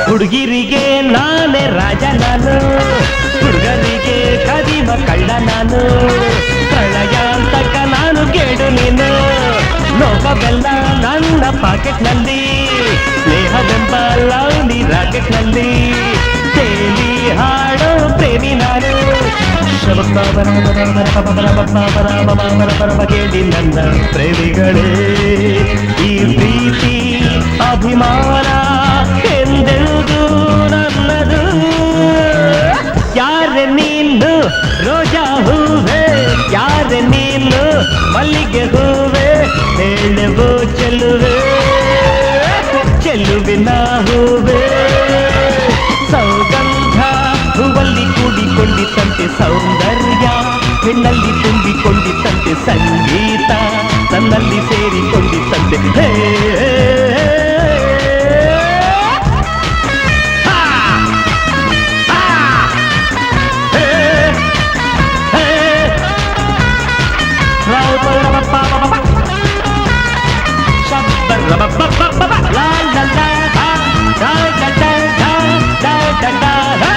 ಹುಡುಗಿರಿಗೆ ನಾನೇ ರಾಜ ನಾನು, ಹುಡುಗರಿಗೆ ಕದಿಮ ಕಳ್ಳ ನಾನು, ಪ್ರಳಯಾಂತಕ ನಾನು ಕೇಳು ನೀನು, ಲೋಕವೆಲ್ಲ ನನ್ನ ಪಾಕೆಟ್ನಲ್ಲಿ, ಸ್ನೇಹವೆಂಬ ಲವ್ಲಿ ರಾಕೆಟ್ನಲ್ಲಿ, ತೇಲಿ ಹಾಡೋ ಪ್ರೇಮಿ ನಾನು. ಕೇಳಿ ನನ್ನ ಪ್ರೇಮಿಗಳೇ, ಈ ಪ್ರೀತಿ ಅಭಿಮಾನ ಎಂದೆಂದು ನನ್ನದು. ಯಾರೆ ನೀನು ರೋಜಾ ಹೂವೆ, ಯಾರೆ ನೀನು ಮಲ್ಲಿಗೆ ಹೂವೆ, ಹೇಳುವು ಚೆಲುವೆ ಚೆಲುವಿನ ಹೂವೆ. ಸೌಗಂಧ ಹೂವಲ್ಲಿ ಕೂಡಿಕೊಂಡಿತಂತೆ ಸೌಂದರ್ಯ, ಹೆಣ್ಣಲ್ಲಿ ತುಂಬಿಕೊಂಡಿತಂತೆ ಸಂಗೀತ, ನನ್ನಲ್ಲಿ ಸೇರಿಕೊಂಡಿತಂತೆ ಹೇ. Ba ba ba ba